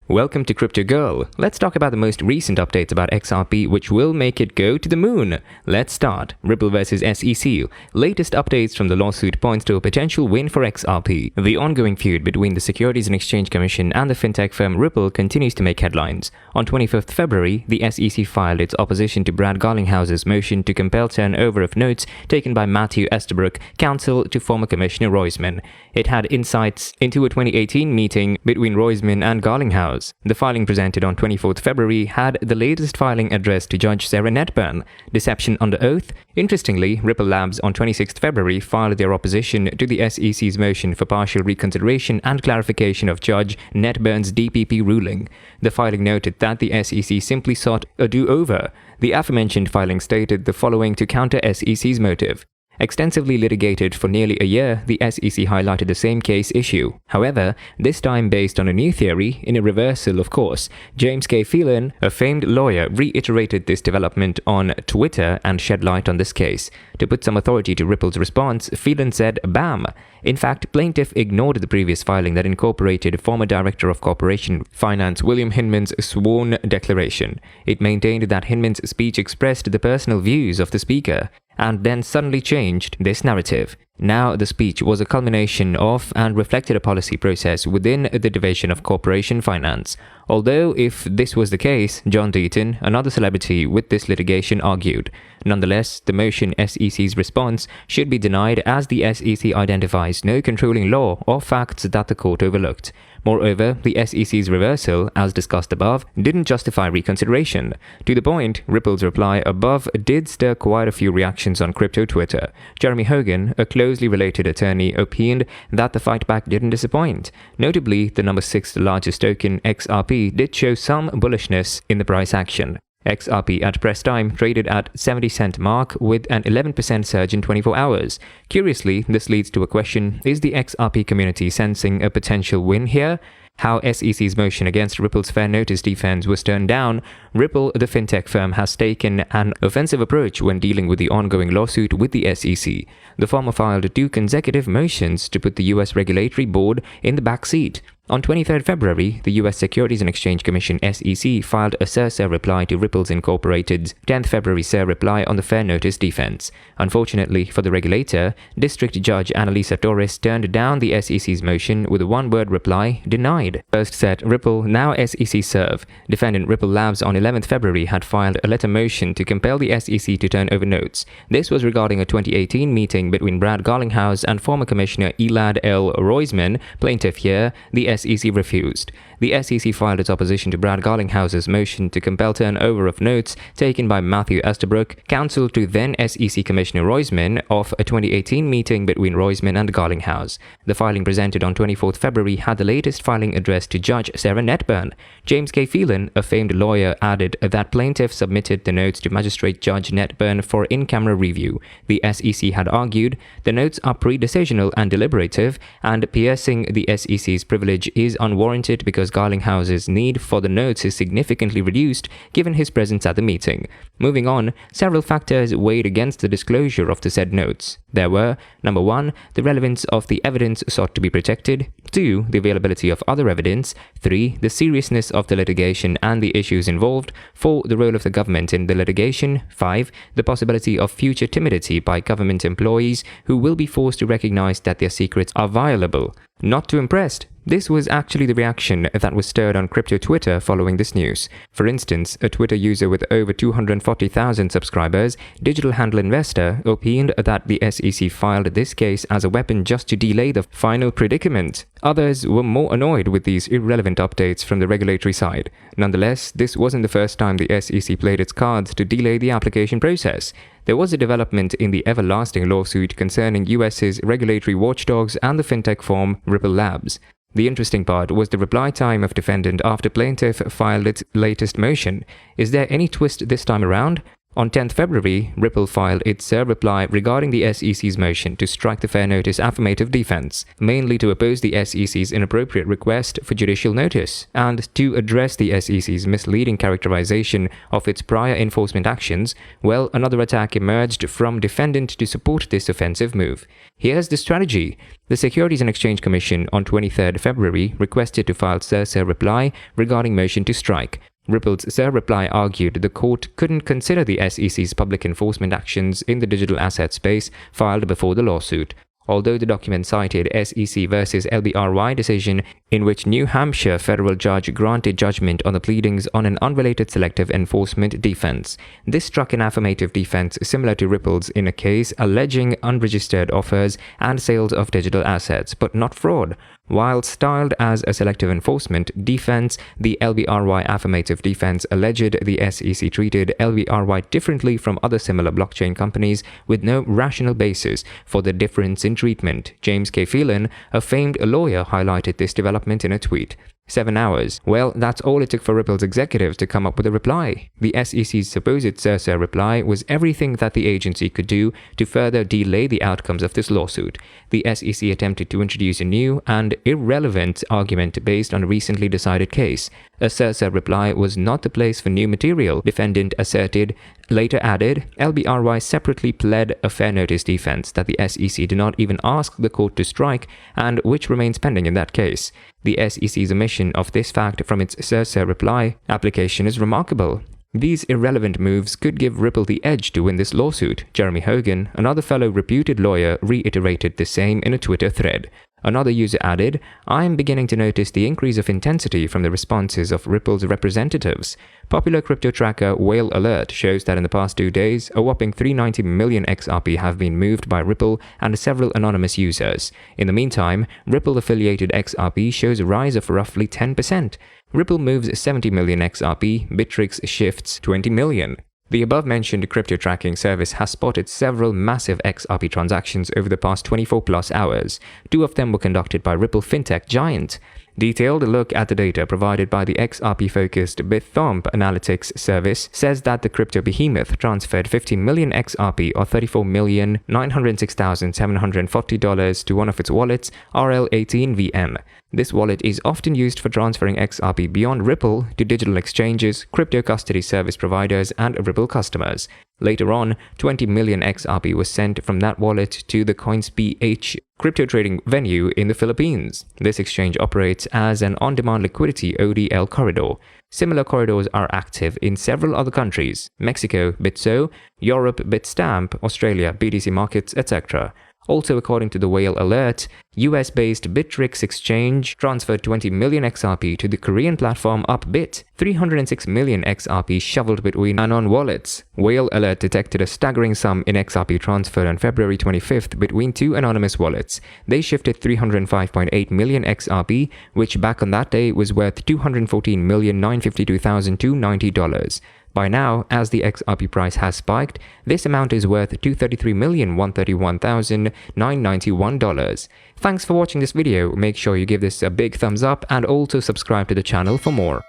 Welcome to Crypto Girl. Let's talk about the most recent updates about XRP which will make it go to the moon. Let's start. Ripple vs SEC. Latest updates from the lawsuit points to a potential win for XRP. The ongoing feud between the Securities and Exchange Commission and the fintech firm Ripple continues to make headlines. On 25th February, the SEC filed its opposition to Garlinghouse's motion to compel turnover of notes taken by Matthew Estabrook, counsel to former Commissioner Roisman. It had insights into a 2018 meeting between Roisman and Garlinghouse. The filing presented on 24th February had the latest filing addressed to Judge Netburn. Deception under oath? Interestingly, Ripple Labs on 26th February filed their opposition to the SEC's motion for partial reconsideration and clarification of Judge Netburn's DPP ruling. The filing noted that the SEC simply sought a do-over. The aforementioned filing stated the following to counter SEC's motive. Extensively litigated for nearly a year, the SEC highlighted the same case issue. However, this time based on a new theory, in a reversal of course. James K. Phelan, a famed lawyer, reiterated this development on Twitter and shed light on this case. To put some authority to Ripple's response, Phelan said, "Bam!" In fact, plaintiff ignored the previous filing that incorporated former Director of Corporation Finance William Hinman's sworn declaration. It maintained that Hinman's speech expressed the personal views of the speaker, and then suddenly changed this narrative. Now, the speech was a culmination of and reflected a policy process within the Division of Corporation Finance. Although, if this was the case, John Deaton, another celebrity with this litigation, argued. Nonetheless, the motion SEC's response should be denied as the SEC identifies no controlling law or facts that the court overlooked. Moreover, the SEC's reversal, as discussed above, didn't justify reconsideration. To the point, Ripple's reply above did stir quite a few reactions on crypto Twitter. Jeremy Hogan, a closely related attorney, opined that the fightback didn't disappoint. Notably, the number 6th largest token, XRP, did show some bullishness in the price action. XRP at press time traded at 70-cent mark with an 11% surge in 24 hours. Curiously, this leads to a question: is the XRP community sensing a potential win here? How SEC's motion against Ripple's fair notice defense was turned down. Ripple, the fintech firm, has taken an offensive approach when dealing with the ongoing lawsuit with the SEC. The former filed 2 consecutive motions to put the US regulatory board in the back seat. On 23rd February, the US Securities and Exchange Commission SEC filed a SIR reply to Ripple's Incorporated's 10th February SIR reply on the fair notice defense. Unfortunately for the regulator, District Judge Annalisa Torres turned down the SEC's motion with a one-word reply: denied. First set, Ripple, now SEC serve. Defendant Ripple Labs on 11th February had filed a letter motion to compel the SEC to turn over notes. This was regarding a 2018 meeting between Garlinghouse and former Commissioner Elad L. Roisman, plaintiff here. The SEC refused. The SEC filed its opposition to Garlinghouse's motion to compel turnover of notes taken by Matthew Estabrook, counsel to then SEC Commissioner Roisman, of a 2018 meeting between Roisman and Garlinghouse. The filing presented on 24th February had the latest filing addressed to Judge Netburn. James K. Phelan, a famed lawyer, added that plaintiff submitted the notes to Magistrate Judge Netburn for in-camera review. The SEC had argued the notes are pre-decisional and deliberative, and piercing the SEC's privilege is unwarranted because Garlinghouse's need for the notes is significantly reduced given his presence at the meeting. Moving on, several factors weighed against the disclosure of the said notes. There were: number 1, the relevance of the evidence sought to be protected; 2, the availability of other evidence; 3, the seriousness of the litigation and the issues involved; 4, the role of the government in the litigation; 5, the possibility of future timidity by government employees who will be forced to recognize that their secrets are violable. Not too impressed. This was actually the reaction that was stirred on crypto Twitter following this news. For instance, a Twitter user with over 240,000 subscribers, Digital Handle Investor, opined that the SEC filed this case as a weapon just to delay the final predicament. Others were more annoyed with these irrelevant updates from the regulatory side. Nonetheless, this wasn't the first time the SEC played its cards to delay the application process. There was a development in the everlasting lawsuit concerning US's regulatory watchdogs and the fintech firm Ripple Labs. The interesting part was the reply time of defendant after plaintiff filed its latest motion. Is there any twist this time around? On 10th February, Ripple filed its SIR reply regarding the SEC's motion to strike the fair notice affirmative defense, mainly to oppose the SEC's inappropriate request for judicial notice and to address the SEC's misleading characterization of its prior enforcement actions. Well, another attack emerged from defendant to support this offensive move. Here's the strategy. The Securities and Exchange Commission on 23rd February requested to file SIR reply regarding motion to strike. Ripple's SIR reply argued the court couldn't consider the SEC's public enforcement actions in the digital asset space filed before the lawsuit. Although the document cited SEC versus LBRY decision in which New Hampshire federal judge granted judgment on the pleadings on an unrelated selective enforcement defense. This struck an affirmative defense similar to Ripple's in a case alleging unregistered offers and sales of digital assets, but not fraud. While styled as a selective enforcement defense, the LBRY affirmative defense alleged the SEC treated LBRY differently from other similar blockchain companies with no rational basis for the difference in treatment. James K. Phelan, a famed lawyer, highlighted this development in a tweet. 7 hours. Well, that's all it took for Ripple's executives to come up with a reply. The SEC's supposed SIR reply was everything that the agency could do to further delay the outcomes of this lawsuit. The SEC attempted to introduce a new and irrelevant argument based on a recently decided case. A SIR reply was not the place for new material, defendant asserted. Later added, LBRY separately pled a fair notice defense that the SEC did not even ask the court to strike and which remains pending in that case. The SEC's omission of this fact from its SIR reply application is remarkable. These irrelevant moves could give Ripple the edge to win this lawsuit. Jeremy Hogan, another fellow reputed lawyer, reiterated the same in a Twitter thread. Another user added, "I am beginning to notice the increase of intensity from the responses of Ripple's representatives. Popular crypto tracker Whale Alert shows that in the past 2 days, a whopping 390 million XRP have been moved by Ripple and several anonymous users. In the meantime, Ripple-affiliated XRP shows a rise of roughly 10%. Ripple moves 70 million XRP, Bittrex shifts 20 million. The above-mentioned crypto tracking service has spotted several massive XRP transactions over the past 24+ hours. 2 of them were conducted by Ripple fintech giant. Detailed look at the data provided by the XRP-focused BitThump analytics service says that the crypto behemoth transferred 50 million XRP or $34,906,740 to one of its wallets, RL18VN. This wallet is often used for transferring XRP beyond Ripple to digital exchanges, crypto custody service providers, and Ripple customers. Later on, 20 million XRP was sent from that wallet to the CoinsBH crypto trading venue in the Philippines. This exchange operates as an on-demand liquidity ODL corridor. Similar corridors are active in several other countries: Mexico, Bitso, Europe, Bitstamp, Australia, BTC markets, etc. Also, according to the Whale Alert, US-based Bittrex exchange transferred 20 million XRP to the Korean platform Upbit, 306 million XRP shoveled between Anon wallets. Whale Alert detected a staggering sum in XRP transferred on February 25th between 2 anonymous wallets. They shifted 305.8 million XRP, which back on that day was worth $214,952,290. By now, as the XRP price has spiked, this amount is worth $233,131,991. Thanks for watching this video. Make sure you give this a big thumbs up and also subscribe to the channel for more.